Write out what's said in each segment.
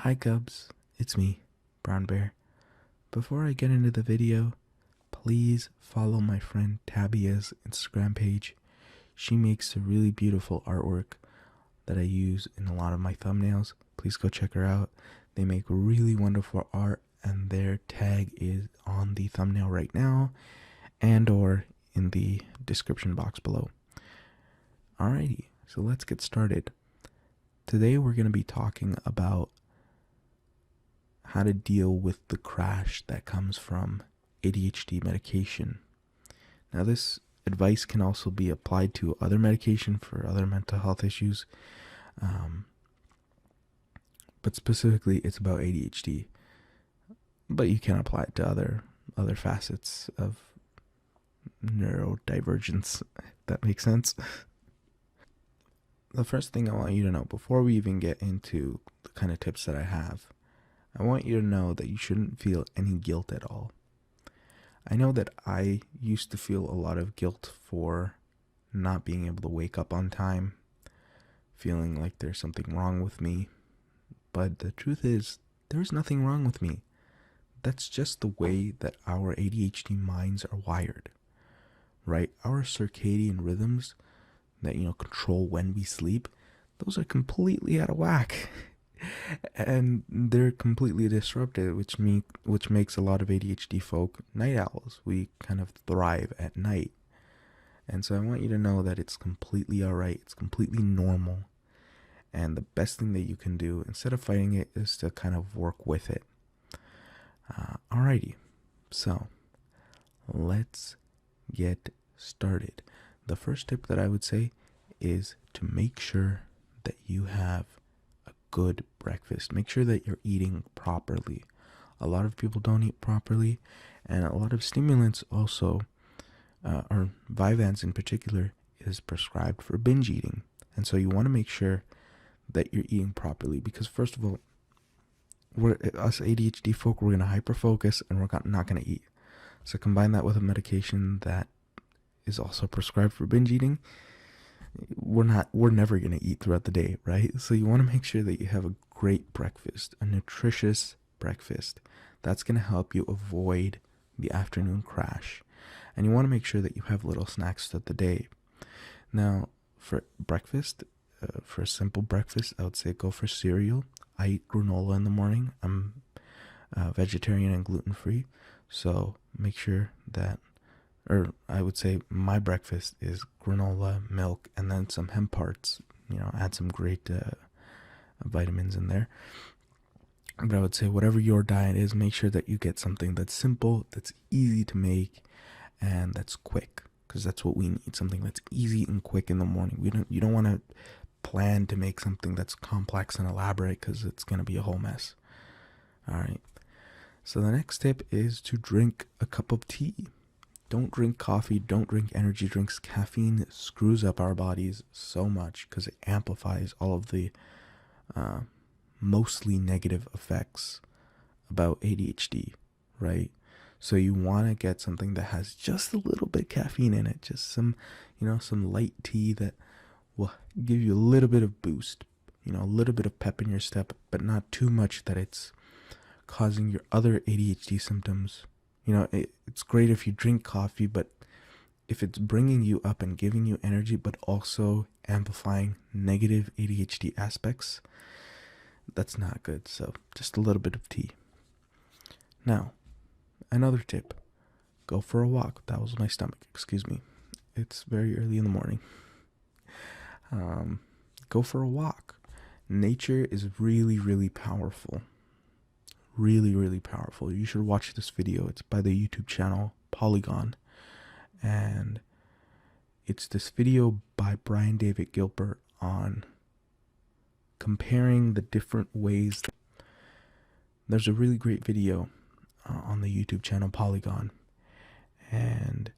Hi Cubs, it's me, Brown Bear. Before I get into the video, please follow my friend Tabia's Instagram page. She makes a really beautiful artwork that I use in a lot of my thumbnails. Please go check her out. They make really wonderful art, and their tag is on the thumbnail right now and or in the description box below. Alrighty, so let's get started. Today we're going to be talking about how to deal with the crash that comes from ADHD medication. Now, this advice can also be applied to other medication for other mental health issues, but specifically it's about ADHD. But you can apply it to other facets of neurodivergence, if that makes sense. The first thing I want you to know before we even get into the kind of tips that I have, I want you to know that you shouldn't feel any guilt at all. I know that I used to feel a lot of guilt for not being able to wake up on time, feeling like there's something wrong with me. But the truth is, there's nothing wrong with me. That's just the way that our ADHD minds are wired, right? Our circadian rhythms that, control when we sleep, those are completely out of whack. And they're completely disrupted, which makes a lot of ADHD folk night owls. We kind of thrive at night. And so I want you to know that it's completely alright. It's completely normal. And the best thing that you can do, instead of fighting it, is to kind of work with it. Alrighty. So, let's get started. The first tip that I would say is to make sure that you have a good breakfast. Make sure that you're eating properly. A lot of people don't eat properly, and a lot of stimulants also, or Vyvanse in particular, is prescribed for binge eating. And so you want to make sure that you're eating properly, because first of all, us ADHD folk, we're going to hyperfocus and we're not going to eat. So combine that with a medication that is also prescribed for binge eating, we're never going to eat throughout the day, right? So you want to make sure that you have a great breakfast, a nutritious breakfast. That's going to help you avoid the afternoon crash. And you want to make sure that you have little snacks throughout the day. Now, for breakfast, for a simple breakfast, I would say go for cereal. I eat granola in the morning. I'm vegetarian and gluten-free, so make sure that, or I would say my breakfast is granola, milk, and then some hemp parts. Add some great vitamins in there. But I would say whatever your diet is, make sure that you get something that's simple, that's easy to make, and that's quick, because that's what we need. Something that's easy and quick in the morning. You don't want to plan to make something that's complex and elaborate, because it's going to be a whole mess. All right. So the next tip is to drink a cup of tea. Don't drink coffee, don't drink energy drinks. Caffeine screws up our bodies so much because it amplifies all of the mostly negative effects about ADHD, right? So you want to get something that has just a little bit of caffeine in it, just some light tea that will give you a little bit of boost, a little bit of pep in your step, but not too much that it's causing your other ADHD symptoms. It's great if you drink coffee, but if it's bringing you up and giving you energy, but also amplifying negative ADHD aspects, that's not good. So just a little bit of tea. Now, another tip, go for a walk. That was my stomach, excuse me. It's very early in the morning. Go for a walk. Nature is really, really powerful. Really, really powerful. You should watch this video. It's by the YouTube channel Polygon, and it's this video by Brian David Gilbert on comparing the different ways. There's a really great video on the YouTube channel Polygon, and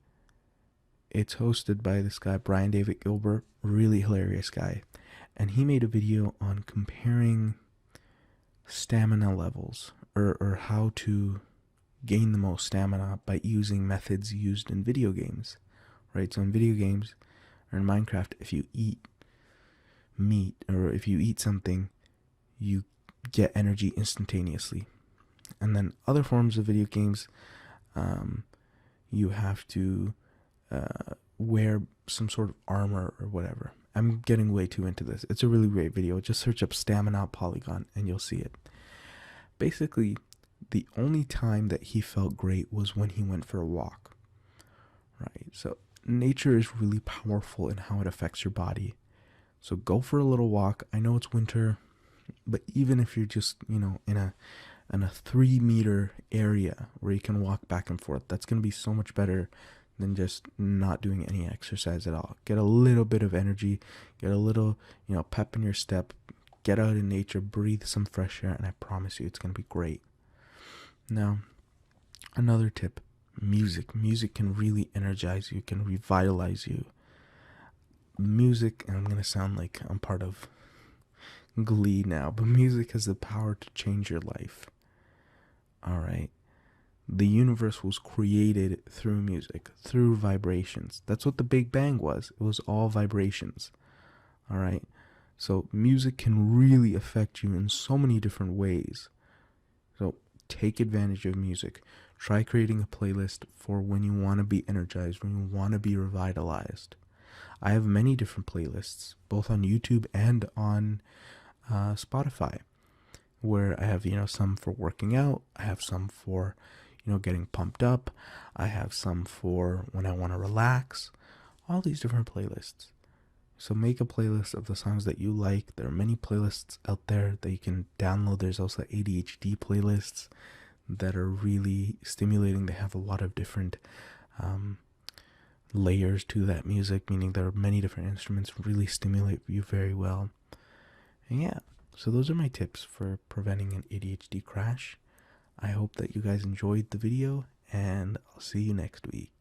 it's hosted by this guy Brian David Gilbert, really hilarious guy, and he made a video on comparing stamina levels, or how to gain the most stamina by using methods used in video games, right? So in video games, or in Minecraft, if you eat meat, or if you eat something, you get energy instantaneously. And then other forms of video games, you have to wear some sort of armor or whatever. I'm getting way too into this. It's a really great video. Just search up Stamina Polygon and you'll see it. Basically, the only time that he felt great was when he went for a walk. Right? So nature is really powerful in how it affects your body. So go for a little walk. I know it's winter, but even if you're just, in a 3-meter area where you can walk back and forth, that's going to be so much better than just not doing any exercise at all. Get a little bit of energy, get a little, pep in your step, get out in nature, breathe some fresh air, and I promise you it's going to be great. Now, another tip, music. Music can really energize you, can revitalize you. Music, and I'm going to sound like I'm part of Glee now, but music has the power to change your life. All right. The universe was created through music, through vibrations. That's what the Big Bang was. It was all vibrations. All right. So music can really affect you in so many different ways. So take advantage of music. Try creating a playlist for when you want to be energized, when you want to be revitalized. I have many different playlists, both on YouTube and on Spotify, where I have, some for working out. I have some for, getting pumped up. I have some for when I want to relax. All these different playlists. So make a playlist of the songs that you like. There are many playlists out there that you can download. There's also ADHD playlists that are really stimulating. They have a lot of different layers to that music, meaning there are many different instruments, really stimulate you very well. And yeah, so those are my tips for preventing an ADHD crash. I hope that you guys enjoyed the video, and I'll see you next week.